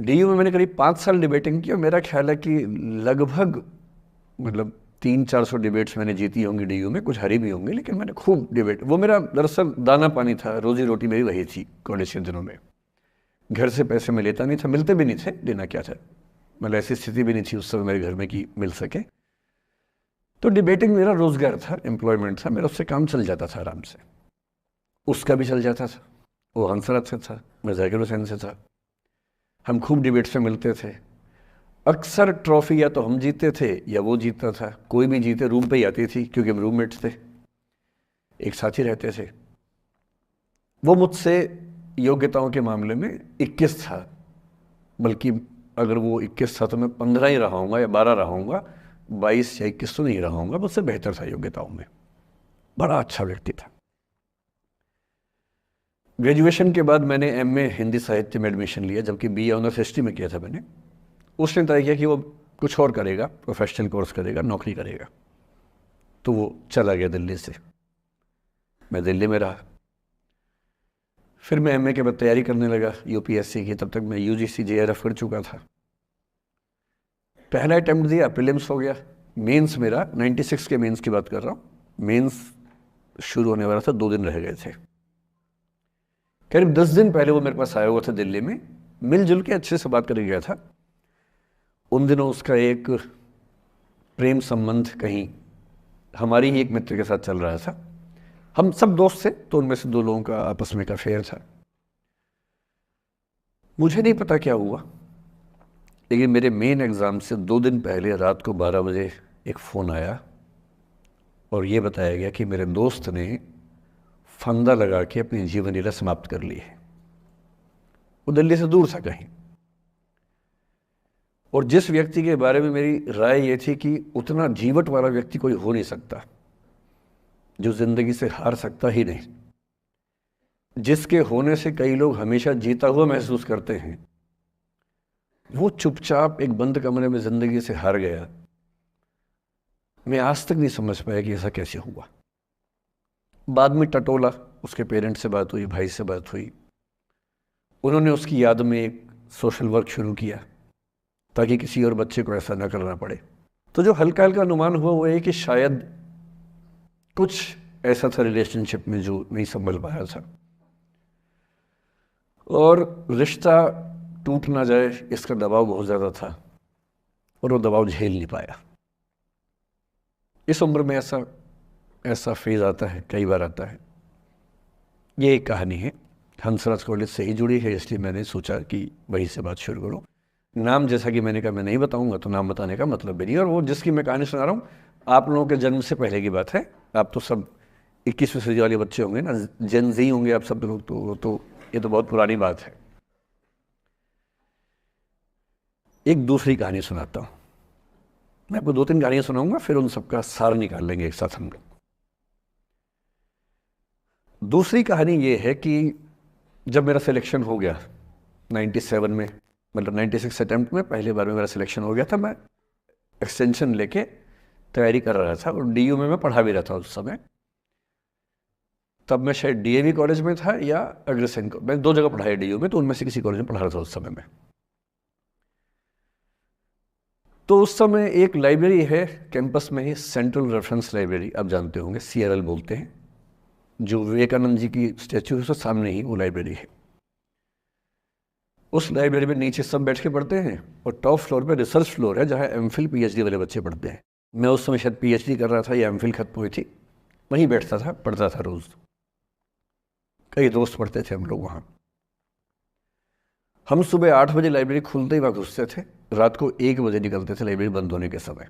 DU में मैंने करीब 5 साल डिबेटिंग की और मेरा ख्याल है कि लगभग मतलब 300-400 डिबेट्स मैंने जीती होंगी डीयू में, कुछ हारी भी होंगी, लेकिन मैंने खूब डिबेट, वो मेरा दरअसल दाना पानी था, रोजी रोटी मेरी वही थी कॉलेज के दिनों में। घर से पैसे मैं लेता नहीं था, मिलते भी नहीं थे, देना क्या था, मतलब ऐसी स्थिति भी नहीं थी उस समय मेरे घर में कि मिल सके। तो डिबेटिंग मेरा रोजगार था, एम्प्लॉयमेंट था मेरा, उससे काम चल जाता था आराम से, उसका भी चल जाता था। वो हंसराज से था, मैं जाकिर हुसैन से था, हम खूब डिबेट्स में मिलते थे। अक्सर ट्रॉफी या तो हम जीते थे या वो जीतता था, कोई भी जीते रूम पे ही आती थी क्योंकि हम रूममेट्स थे, एक साथ ही रहते थे। वो मुझसे योग्यताओं के मामले में 21 था, बल्कि अगर वो 21 था तो मैं 15 ही रहा हूँगा या 12 रहा हूँगा, 22 या 21 तो नहीं रहा हूँगा, मुझसे बेहतर था योग्यताओं में, बड़ा अच्छा व्यक्ति था। ग्रेजुएशन के बाद मैंने एमए हिंदी साहित्य में एडमिशन लिया, जबकि बीए ऑनर्स हिस्ट्री में किया था मैंने। उसने तय किया कि वो कुछ और करेगा, प्रोफेशनल कोर्स करेगा, नौकरी करेगा, तो वो चला गया दिल्ली से, मैं दिल्ली में रहा। फिर मैं एमए के बाद तैयारी करने लगा यूपीएससी की, तब तक मैं यूजीसी जेआरएफ कर चुका था। पहला अटेम्प्ट दिया, प्रीलिम्स हो गया, मेंस मेरा 96 के मेंस की बात कर रहा हूँ, मेंस शुरू होने वाला था, 2 दिन रह गए थे। करीब 10 दिन पहले वो मेरे पास आया हुआ था दिल्ली में, मिलजुल के अच्छे से बात कर गया था। उन दिनों उसका एक प्रेम संबंध कहीं हमारी ही एक मित्र के साथ चल रहा था, हम सब दोस्त थे, तो उनमें से 2 लोगों का आपस में का अफेयर था। मुझे नहीं पता क्या हुआ, लेकिन मेरे मेन एग्ज़ाम से 2 दिन पहले रात को 12 बजे एक फ़ोन आया और ये बताया गया कि मेरे दोस्त ने फंदा लगा के अपनी जीवन लीला समाप्त कर ली है। वो दिल्ली से दूर था कहीं, और जिस व्यक्ति के बारे में मेरी राय ये थी कि उतना जीवट वाला व्यक्ति कोई हो नहीं सकता, जो ज़िंदगी से हार सकता ही नहीं, जिसके होने से कई लोग हमेशा जीता हुआ महसूस करते हैं, वो चुपचाप एक बंद कमरे में ज़िंदगी से हार गया। मैं आज तक नहीं समझ पाया कि ऐसा कैसे हुआ। बाद में टटोला, उसके पेरेंट्स से बात हुई, भाई से बात हुई, उन्होंने उसकी याद में एक सोशल वर्क शुरू किया ताकि किसी और बच्चे को ऐसा ना करना पड़े। तो जो हल्का हल्का अनुमान हुआ वो है कि शायद कुछ ऐसा था रिलेशनशिप में जो नहीं संभल पाया था, और रिश्ता टूट ना जाए इसका दबाव बहुत ज़्यादा था, और वो दबाव झेल नहीं पाया। इस उम्र में ऐसा फेज़ आता है, कई बार आता है। ये एक कहानी है, हंसराज कॉलेज से ही जुड़ी है, इसलिए मैंने सोचा कि वहीं से बात शुरू करूँ। नाम जैसा कि मैंने कहा मैं नहीं बताऊंगा, तो नाम बताने का मतलब भी नहीं, और वो जिसकी मैं कहानी सुना रहा हूँ आप लोगों के जन्म से पहले की बात है। आप तो सब 21वीं सदी वाले बच्चे होंगे ना, जेन ज़ी होंगे आप सब लोग, तो ये तो बहुत पुरानी बात है। एक दूसरी कहानी सुनाता हूँ, मैं आपको 2-3 कहानियाँ सुनाऊंगा, फिर उन सबका सार निकाल लेंगे एक साथ हम लोग। दूसरी कहानी ये है कि जब मेरा सिलेक्शन हो गया 97 में, मतलब 96 अटैम्प्ट में पहली बार में मेरा सिलेक्शन हो गया था, मैं एक्सटेंशन लेके तैयारी कर रहा था, और डीयू में मैं पढ़ा भी रहा था उस समय। तब मैं शायद डीएवी कॉलेज में था या अग्रसेन को, मैं 2 जगह पढ़ाया डीयू में, तो उनमें से किसी कॉलेज में पढ़ा रहा था उस समय में। तो उस समय एक लाइब्रेरी है कैंपस में ही, सेंट्रल रेफरेंस लाइब्रेरी, आप जानते होंगे, सीआरएल बोलते हैं, जो विवेकानंद जी की स्टैचू है उसके सामने ही वो लाइब्रेरी है। उस लाइब्रेरी में नीचे सब बैठ के पढ़ते हैं, और टॉप फ्लोर पे रिसर्च फ्लोर है जहाँ एमफिल पीएचडी वाले बच्चे पढ़ते हैं। मैं उस समय शायद पीएचडी कर रहा था या एमफिल खत्म हुई थी, वहीं बैठता था, पढ़ता था रोज़। कई दोस्त पढ़ते थे हम लोग वहाँ। हम सुबह 8 बजे लाइब्रेरी खुलते ही वहाँ घुसते थे, रात को 1 बजे निकलते थे लाइब्रेरी बंद होने के समय।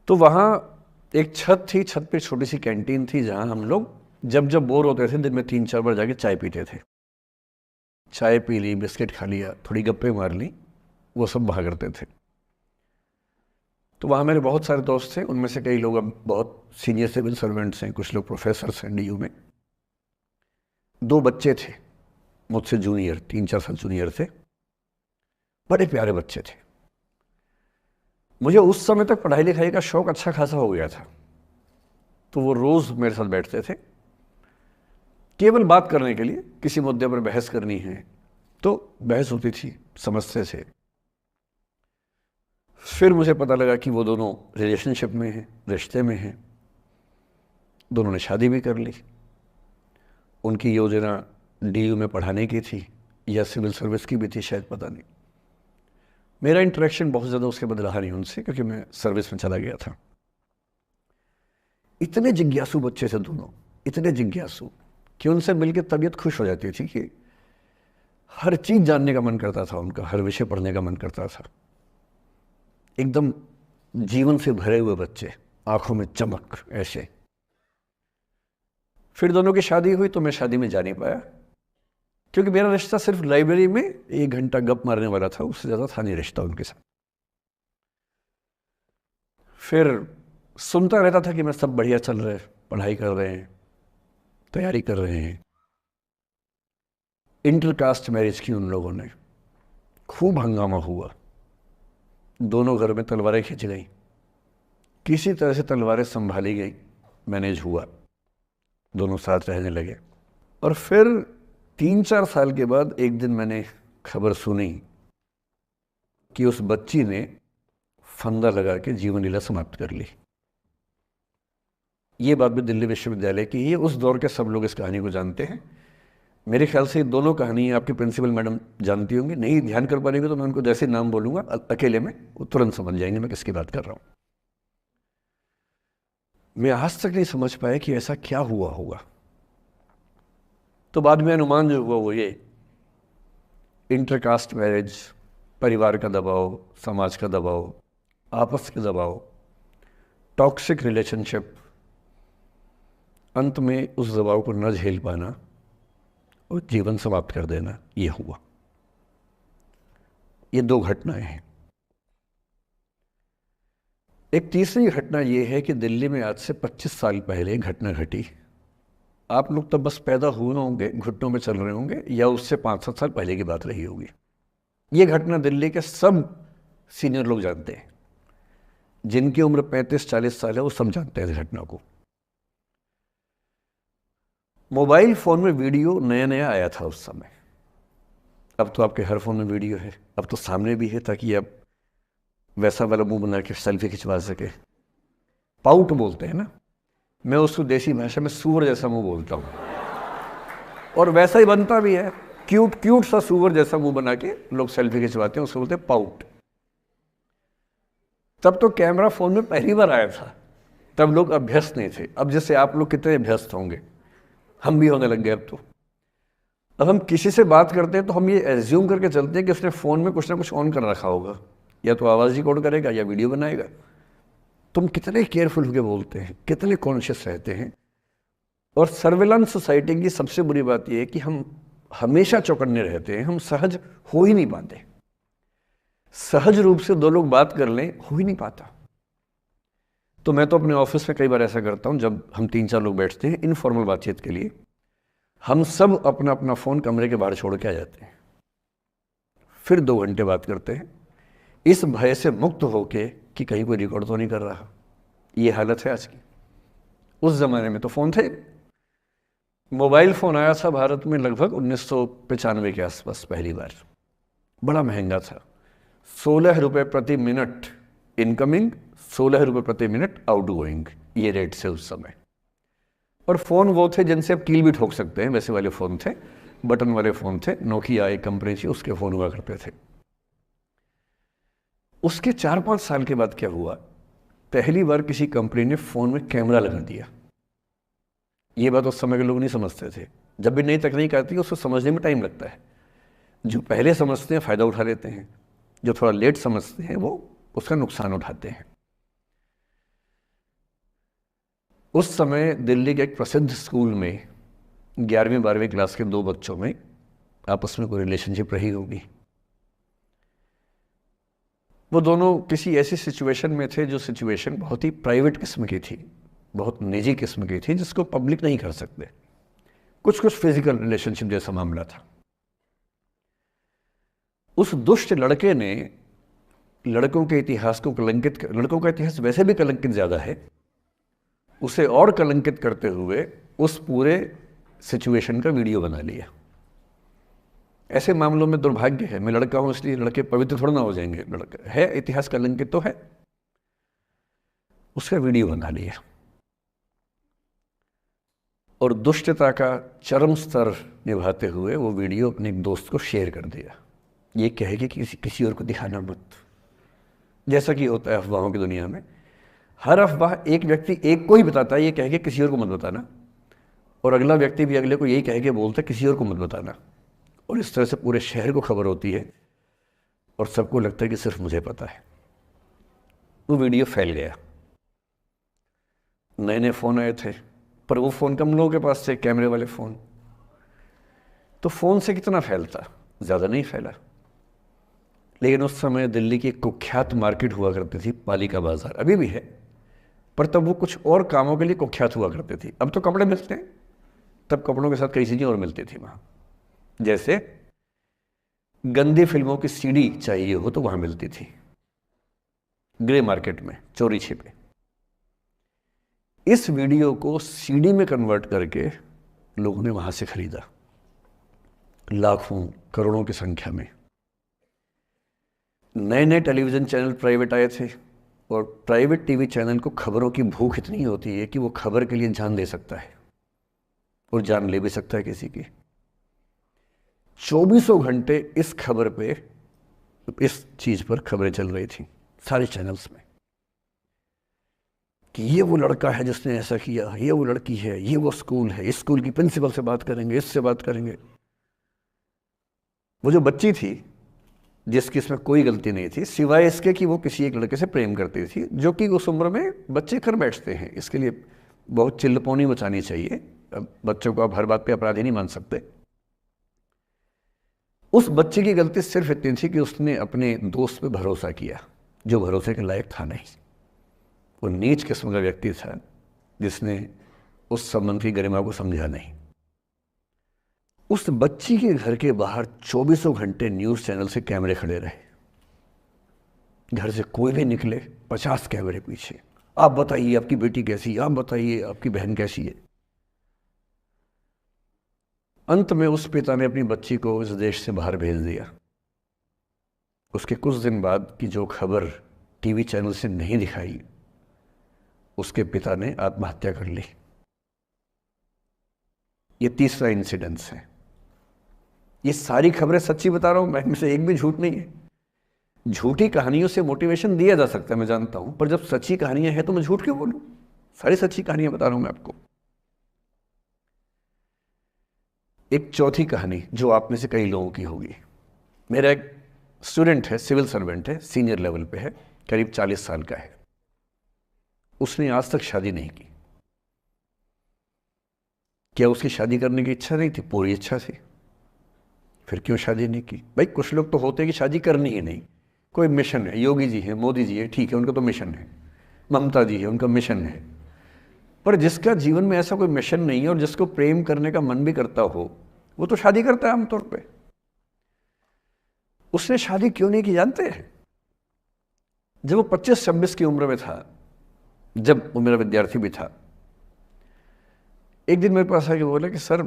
तो वहाँ एक छत थी, छत पे छोटी सी कैंटीन थी जहाँ हम लोग जब जब बोर होते थे दिन में 3-4 बार जाके चाय पीते थे। चाय पी ली, बिस्किट खा लिया, थोड़ी गप्पे मार ली, वो सब वहाँ करते थे। तो वहाँ मेरे बहुत सारे दोस्त थे, उनमें से कई लोग अब बहुत सीनियर सिविल सर्वेंट्स हैं, कुछ लोग प्रोफेसर्स हैं डीयू में। 2 बच्चे थे मुझसे जूनियर, 3-4 साल जूनियर थे, बड़े प्यारे बच्चे थे। मुझे उस समय तक पढ़ाई लिखाई का शौक अच्छा खासा हो गया था, तो वो रोज़ मेरे साथ बैठते थे केवल बात करने के लिए, किसी मुद्दे पर बहस करनी है तो बहस होती थी, समझते थे। फिर मुझे पता लगा कि वो दोनों रिलेशनशिप में हैं, रिश्ते में हैं, दोनों ने शादी भी कर ली। उनकी योजना डीयू में पढ़ाने की थी या सिविल सर्विस की भी थी शायद, पता नहीं। मेरा इंटरेक्शन बहुत ज़्यादा उसके बाद रहा नहीं उनसे, क्योंकि मैं सर्विस में चला गया था। इतने जिज्ञासु बच्चे थे दोनों, इतने जिज्ञासु कि उनसे मिलकर तबीयत खुश हो जाती थी, कि हर चीज़ जानने का मन करता था उनका, हर विषय पढ़ने का मन करता था। एकदम जीवन से भरे हुए बच्चे, आंखों में चमक ऐसे। फिर दोनों की शादी हुई तो मैं शादी में जा नहीं पाया, क्योंकि मेरा रिश्ता सिर्फ लाइब्रेरी में 1 घंटा गप मारने वाला था, उससे ज़्यादा था नहीं रिश्ता उनके साथ। फिर सुनता रहता था कि मैं सब बढ़िया चल रहे, पढ़ाई कर रहे हैं, तैयारी कर रहे हैं। इंटरकास्ट मैरिज की उन लोगों ने, खूब हंगामा हुआ, दोनों घर में तलवारें खिंच गई, किसी तरह से तलवारें संभाली गई, मैनेज हुआ, दोनों साथ रहने लगे। और फिर 3-4 साल के बाद एक दिन मैंने खबर सुनी कि उस बच्ची ने फंदा लगा के जीवन लीला समाप्त कर ली। ये बात भी दिल्ली विश्वविद्यालय की है, उस दौर के सब लोग इस कहानी को जानते हैं। मेरे ख्याल से ये दोनों कहानी आपकी प्रिंसिपल मैडम जानती होंगी, नहीं ध्यान कर पाएंगे तो मैं उनको जैसे नाम बोलूँगा अकेले में वो तुरंत समझ जाएंगे मैं किसकी बात कर रहा हूँ। मैं आज तक नहीं समझ पाया कि ऐसा क्या हुआ होगा। तो बाद में अनुमान जो हुआ वो ये, इंटरकास्ट मैरिज, परिवार का दबाव, समाज का दबाव, आपस के दबाव, टॉक्सिक रिलेशनशिप, अंत में उस दबाव को न झेल पाना और जीवन समाप्त कर देना, ये हुआ। ये 2 घटनाएं हैं। एक तीसरी घटना ये है कि दिल्ली में आज से 25 साल पहले घटना घटी। आप लोग तब बस पैदा हुए होंगे, घुटनों में चल रहे होंगे, या उससे 5-7 साल पहले की बात रही होगी। ये घटना दिल्ली के सब सीनियर लोग जानते हैं, जिनकी उम्र 35-40 साल है वो सब जानते हैं इस घटना को। मोबाइल फ़ोन में वीडियो नया नया आया था उस समय। अब तो आपके हर फ़ोन में वीडियो है, अब तो सामने भी है, ताकि आप वैसा वाला मुंह बना के सेल्फी खिंचवा सके। पाउट बोलते हैं ना, मैं उसको देसी भाषा में सूअर जैसा मुंह बोलता हूँ, और वैसा ही बनता भी है, क्यूट क्यूट सा सूअर जैसा मुंह बना के लोग सेल्फी खिंचवाते हैं, उसको बोलते हैं पाउट। तब तो कैमरा फ़ोन में पहली बार आया था, तब लोग अभ्यस्त नहीं थे। अब जैसे आप लोग कितने अभ्यस्त होंगे, हम भी होने लग गए अब तो। अब हम किसी से बात करते हैं तो हम ये एज्यूम करके चलते हैं कि उसने फ़ोन में कुछ ना कुछ ऑन कर रखा होगा, या तो आवाज़ रिकॉर्ड करेगा या वीडियो बनाएगा। तुम कितने केयरफुल होकर बोलते हैं, कितने कॉन्शियस रहते हैं। और सर्विलांस सोसाइटी की सबसे बुरी बात यह है कि हम हमेशा चौकन्ने रहते हैं, हम सहज हो ही नहीं पाते। सहज रूप से 2 लोग बात कर लें, हो ही नहीं पाता। तो मैं तो अपने ऑफिस में कई बार ऐसा करता हूँ, जब हम 3-4 लोग बैठते हैं इनफॉर्मल बातचीत के लिए, हम सब अपना अपना फ़ोन कमरे के बाहर छोड़ के आ जाते हैं, फिर 2 घंटे बात करते हैं, इस भय से मुक्त होके कि कहीं कोई रिकॉर्ड तो नहीं कर रहा। ये हालत है आज की। उस ज़माने में तो फ़ोन थे। मोबाइल फ़ोन आया था भारत में लगभग 1995 के आसपास पहली बार। बड़ा महंगा था, 16 रुपये प्रति मिनट इनकमिंग, 16 रुपये प्रति मिनट आउटगोइंग, ये रेट से उस समय। और फ़ोन वो थे जिनसे आप कील भी ठोक सकते हैं, वैसे वाले फ़ोन थे, बटन वाले फ़ोन थे। नोकिया एक कंपनी थी, उसके फ़ोन हुआ करते थे। उसके 4-5 साल के बाद क्या हुआ, पहली बार किसी कंपनी ने फ़ोन में कैमरा लगा दिया। ये बात उस समय के लोग नहीं समझते थे। जब भी नई तकनीक आती है उसको समझने में टाइम लगता है। जो पहले समझते हैं फ़ायदा उठा लेते हैं, जो थोड़ा लेट समझते हैं वो उसका नुकसान उठाते हैं। उस समय दिल्ली के एक प्रसिद्ध स्कूल में 11वीं-12वीं क्लास के 2 बच्चों में आपस में कोई रिलेशनशिप रही होगी। वो दोनों किसी ऐसी सिचुएशन में थे जो सिचुएशन बहुत ही प्राइवेट किस्म की थी, बहुत निजी किस्म की थी, जिसको पब्लिक नहीं कर सकते। कुछ फिजिकल रिलेशनशिप जैसा मामला था। उस दुष्ट लड़के ने लड़कों के इतिहास को कलंकित, लड़कों का इतिहास वैसे भी कलंकित ज़्यादा है, उसे और कलंकित करते हुए उस पूरे सिचुएशन का वीडियो बना लिया। ऐसे मामलों में दुर्भाग्य है, मैं लड़का हूं इसलिए लड़के पवित्र थोड़ा ना हो जाएंगे, लड़का है इतिहास कलंकित तो है। उसका वीडियो बना लिया और दुष्टता का चरम स्तर निभाते हुए वो वीडियो अपने एक दोस्त को शेयर कर दिया। ये कहे कि किसी और को दिखाना मत, जैसा कि होता है अफवाहों की दुनिया में। हर अफवाह एक व्यक्ति एक को ही बताता है, ये कह के किसी और को मत बताना, और अगला व्यक्ति भी अगले को यही कह के बोलता है किसी और को मत बताना, और इस तरह से पूरे शहर को खबर होती है और सबको लगता है कि सिर्फ मुझे पता है। वो वीडियो फैल गया। नए नए फ़ोन आए थे, पर वो फ़ोन कम लोगों के पास थे, कैमरे वाले फ़ोन। तो फ़ोन से कितना फैलता, ज़्यादा नहीं फैला। लेकिन उस समय दिल्ली की एक कुख्यात मार्केट हुआ करती थी, पालिका बाज़ार, अभी भी है, पर तब वो कुछ और कामों के लिए कुख्यात हुआ करती थी। अब तो कपड़े मिलते हैं, तब कपड़ों के साथ कई चीज़ें और मिलती थी वहाँ। जैसे गंदी फिल्मों की सीडी चाहिए हो तो वहाँ मिलती थी, ग्रे मार्केट में, चोरी छिपे। इस वीडियो को सीडी में कन्वर्ट करके लोगों ने वहाँ से खरीदा, लाखों करोड़ों की संख्या में। नए नए टेलीविज़न चैनल प्राइवेट आए थे, और प्राइवेट टीवी चैनल को खबरों की भूख इतनी होती है कि वो खबर के लिए जान दे सकता है और जान ले भी सकता है किसी की। 24 घंटे इस खबर पे, इस चीज़ पर खबरें चल रही थी सारे चैनल्स में कि ये वो लड़का है जिसने ऐसा किया, ये वो लड़की है, ये वो स्कूल है, इस स्कूल की प्रिंसिपल से बात करेंगे, इससे बात करेंगे। वो जो बच्ची थी जिसकी इसमें कोई गलती नहीं थी, सिवाय इसके कि वो किसी एक लड़के से प्रेम करती थी, जो कि उस उम्र में बच्चे कर बैठते हैं। इसके लिए बहुत चिल्लपौनी मचानी चाहिए। बच्चों को आप हर बात पे अपराधी नहीं मान सकते। उस बच्चे की गलती सिर्फ इतनी थी कि उसने अपने दोस्त पे भरोसा किया, जो भरोसे के लायक था नहीं। वो नीच किस्म का व्यक्ति था जिसने उस संबंध की गरिमा को समझा नहीं। उस बच्ची के घर के बाहर 24 घंटे न्यूज़ चैनल से कैमरे खड़े रहे। घर से कोई भी निकले, 50 कैमरे पीछे। आप बताइए आपकी बेटी कैसी है, आप बताइए आपकी बहन कैसी है। अंत में उस पिता ने अपनी बच्ची को इस देश से बाहर भेज दिया। उसके कुछ दिन बाद की जो खबर टीवी चैनल से नहीं दिखाई, उसके पिता ने आत्महत्या कर ली। ये तीसरा इंसिडेंस है। ये सारी खबरें सच्ची बता रहा हूं मैं, इनमें से एक भी झूठ नहीं है। झूठी कहानियों से मोटिवेशन दिया जा सकता है, मैं जानता हूं, पर जब सच्ची कहानियां हैं तो मैं झूठ क्यों बोलूं? सारी सच्ची कहानियां बता रहा हूं मैं आपको। एक चौथी कहानी जो आप में से कई लोगों की होगी। मेरा एक स्टूडेंट है, सिविल सर्वेंट है, सीनियर लेवल पे है, करीब 40 साल का है। उसने आज तक शादी नहीं की। क्या उसकी शादी करने की इच्छा नहीं थी? पूरी इच्छा थी। फिर क्यों शादी नहीं की? भाई कुछ लोग तो होते हैं कि शादी करनी ही नहीं, कोई मिशन है। योगी जी हैं, मोदी जी है, ठीक है, उनका तो मिशन है। ममता जी है, उनका मिशन है। पर जिसका जीवन में ऐसा कोई मिशन नहीं है और जिसको प्रेम करने का मन भी करता हो, वो तो शादी करता है आमतौर पे। उसने शादी क्यों नहीं की जानते हैं? जब वो 25-26 की उम्र में था, जब वो मेरा विद्यार्थी भी था, एक दिन मेरे पास आके बोला कि सर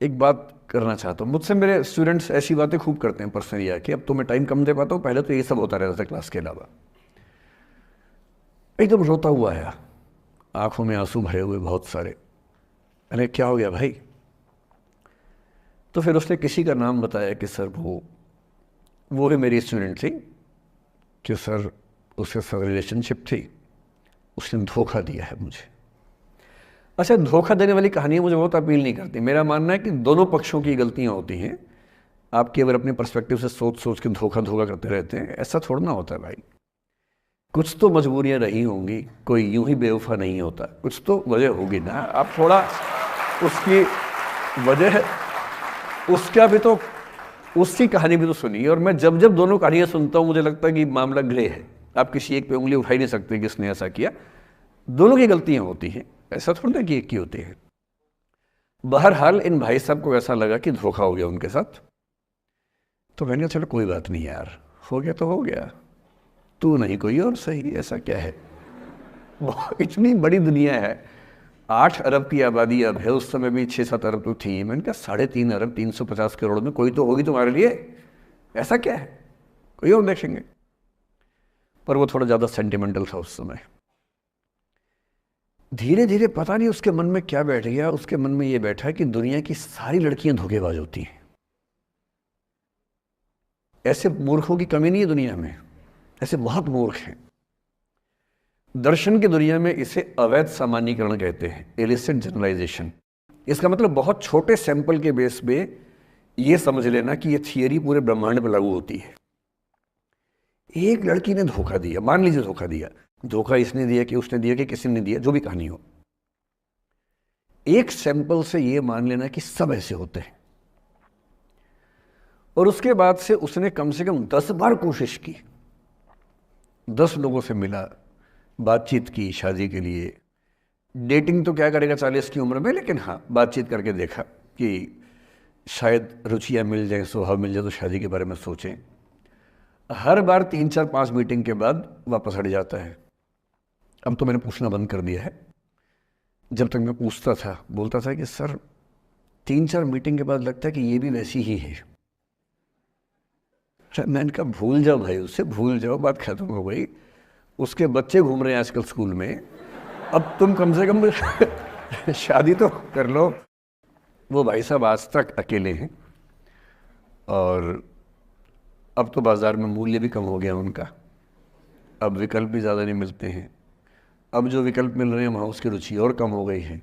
एक बात करना चाहता हूँ। मुझसे मेरे स्टूडेंट्स ऐसी बातें खूब करते हैं पर्सनली आके, अब तो मैं टाइम कम दे पाता हूँ, पहले तो ये सब होता रहता था क्लास के अलावा। एकदम रोता हुआ आया, आंखों में आंसू भरे हुए बहुत सारे। अरे क्या हो गया भाई? तो फिर उसने किसी का नाम बताया कि सर वो भी मेरी स्टूडेंट थी, कि सर उसके साथ रिलेशनशिप थी, उसने धोखा दिया है मुझे। अच्छा, धोखा देने वाली कहानियाँ मुझे बहुत अपील नहीं करती। मेरा मानना है कि दोनों पक्षों की गलतियाँ होती हैं। आप केवल अपने पर्सपेक्टिव से सोच सोच के धोखा करते रहते हैं, ऐसा थोड़ा ना होता है भाई। कुछ तो मजबूरियाँ रही होंगी, कोई यूं ही बेवफा नहीं होता, कुछ तो वजह होगी ना। आप थोड़ा उसकी वजह, उसका भी तो, उसकी कहानी भी तो सुनिए। और मैं जब जब दोनों कहानियाँ सुनता हूँ मुझे लगता है कि मामला ग्रे है। आप किसी एक पे उंगली उठा ही नहीं सकते कि इसने ऐसा किया। दोनों की गलतियाँ होती हैं, ऐसा थोड़ा कि एक की होती है। बहरहाल इन भाई साहब को ऐसा लगा कि धोखा हो गया उनके साथ, तो मैंने कहा चलो कोई बात नहीं यार, हो गया तो हो गया, तू नहीं कोई और सही, ऐसा क्या है। वो इतनी बड़ी दुनिया है, 8 अरब की आबादी अब है, उस समय भी 6-7 अरब तो थी। मैंने कहा 3.5 अरब 350 करोड़ में कोई तो होगी तुम्हारे लिए, ऐसा क्या है, कोई और देखेंगे। पर वो थोड़ा ज़्यादा सेंटिमेंटल था उस समय। धीरे धीरे पता नहीं उसके मन में क्या बैठ गया, उसके मन में ये बैठा कि दुनिया की सारी लड़कियां धोखेबाज होती हैं। ऐसे मूर्खों की कमी नहीं है दुनिया में, ऐसे बहुत मूर्ख हैं। दर्शन की दुनिया में इसे अवैध सामान्यीकरण कहते हैं, इलिसिट जनरलाइजेशन। इसका मतलब बहुत छोटे सैंपल के बेस पे ये समझ लेना कि ये थियरी पूरे ब्रह्मांड पर लागू होती है। एक लड़की ने धोखा दिया, मान लीजिए धोखा दिया, धोखा इसने दिया कि उसने दिया कि किसी ने दिया, जो भी कहानी हो, एक सैंपल से ये मान लेना कि सब ऐसे होते हैं। और उसके बाद से उसने कम से कम 10 बार कोशिश की, 10 लोगों से मिला, बातचीत की शादी के लिए। डेटिंग तो क्या करेगा 40 की उम्र में, लेकिन हाँ बातचीत करके देखा कि शायद रुचियाँ मिल जाएं, स्वभाव मिल जाए तो शादी के बारे में सोचें। हर बार 3-4-5 मीटिंग के बाद वापस हट जाता है। अब तो मैंने पूछना बंद कर दिया है। जब तक मैं पूछता था, बोलता था कि सर 3-4 मीटिंग के बाद लगता है कि ये भी वैसी ही है। मैंने कहा भूल जाओ भाई, उससे भूल जाओ, बात खत्म हो गई। उसके बच्चे घूम रहे हैं आजकल स्कूल में, अब तुम कम से कम शादी तो कर लो। वो भाई साहब आज तक अकेले हैं, और अब तो बाज़ार में मूल्य भी कम हो गया उनका, अब विकल्प भी ज़्यादा नहीं मिलते हैं। अब जो विकल्प मिल रहे हैं वहाँ उसकी रुचि और कम हो गई है।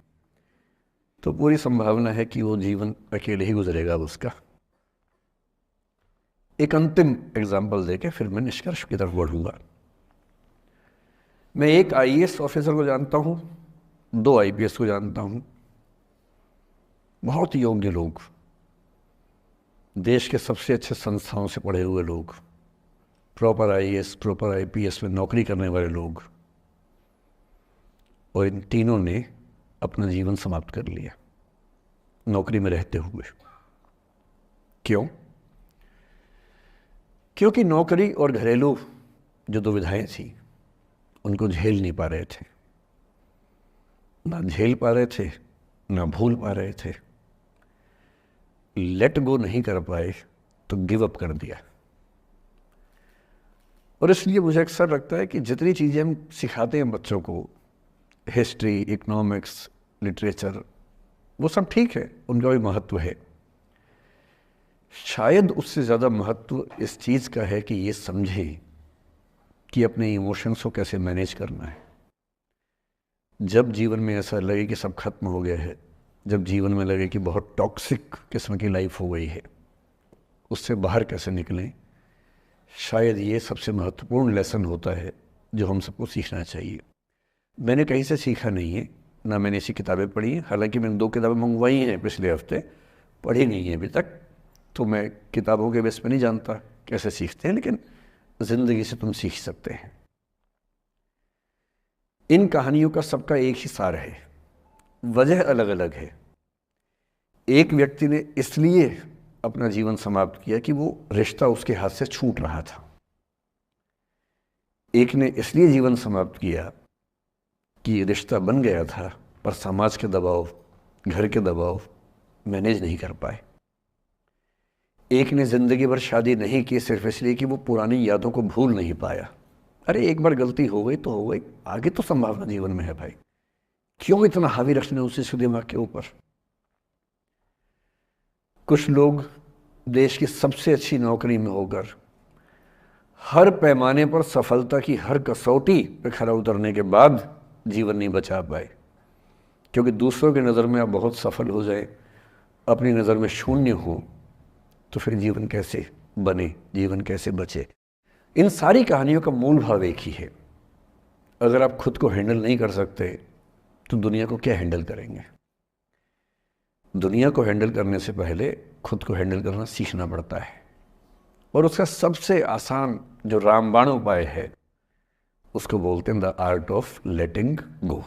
तो पूरी संभावना है कि वो जीवन अकेले ही गुजरेगा अब उसका। एक अंतिम एग्जाम्पल देके फिर मैं निष्कर्ष की तरफ बढ़ूंगा। मैं एक आईएएस ऑफिसर को जानता हूँ, 2 आईपीएस को जानता हूँ, बहुत योग्य लोग, देश के सबसे अच्छे संस्थाओं से पढ़े हुए लोग, प्रॉपर आईएएस प्रॉपर आईपीएस में नौकरी करने वाले लोग, और इन तीनों ने अपना जीवन समाप्त कर लिया नौकरी में रहते हुए। क्यों? क्योंकि नौकरी और घरेलू जो दुविधाएं थी उनको झेल नहीं पा रहे थे, ना झेल पा रहे थे, ना भूल पा रहे थे। लेट गो नहीं कर पाए तो गिव अप कर दिया। और इसलिए मुझे अक्सर लगता है कि जितनी चीज़ें हम सिखाते हैं बच्चों को, हिस्ट्री, इकोनॉमिक्स, लिटरेचर, वो सब ठीक है, उनका भी महत्व है। शायद उससे ज़्यादा महत्व इस चीज़ का है कि ये समझें कि अपने इमोशंस को कैसे मैनेज करना है। जब जीवन में ऐसा लगे कि सब खत्म हो गया है, जब जीवन में लगे कि बहुत टॉक्सिक किस्म की लाइफ हो गई है, उससे बाहर कैसे निकलें, शायद ये सबसे महत्वपूर्ण लेसन होता है जो हम सबको सीखना चाहिए। मैंने कहीं से सीखा नहीं है, ना मैंने ऐसी किताबें पढ़ी हैं। हालांकि मैंने 2 किताबें मंगवाई हैं पिछले हफ्ते, पढ़ी नहीं है अभी तक, तो मैं किताबों के बेस पे नहीं जानता कैसे सीखते हैं, लेकिन ज़िंदगी से तुम सीख सकते हैं। इन कहानियों का सबका एक ही सार है, वजह अलग अलग है। एक व्यक्ति ने इसलिए अपना जीवन समाप्त किया कि वो रिश्ता उसके हाथ से छूट रहा था। एक ने इसलिए जीवन समाप्त किया कि रिश्ता बन गया था, पर समाज के दबाव, घर के दबाव मैनेज नहीं कर पाए। एक ने ज़िंदगी भर शादी नहीं की सिर्फ इसलिए कि वो पुरानी यादों को भूल नहीं पाया। अरे एक बार गलती हो गई तो हो गई, आगे तो संभावना जीवन में है भाई, क्यों इतना हावी रखना उसी दिमाग के ऊपर। कुछ लोग देश की सबसे अच्छी नौकरी में होकर हर पैमाने पर सफलता की हर कसौटी पे खरा उतरने के बाद जीवन नहीं बचा पाए, क्योंकि दूसरों की नज़र में आप बहुत सफल हो जाए, अपनी नज़र में शून्य हो, तो फिर जीवन कैसे बने, जीवन कैसे बचे। इन सारी कहानियों का मूल भाव एक ही है, अगर आप खुद को हैंडल नहीं कर सकते तो दुनिया को क्या हैंडल करेंगे। दुनिया को हैंडल करने से पहले खुद को हैंडल करना सीखना पड़ता है, और उसका सबसे आसान जो रामबाण उपाय है उसको बोलते हैं the art of letting go.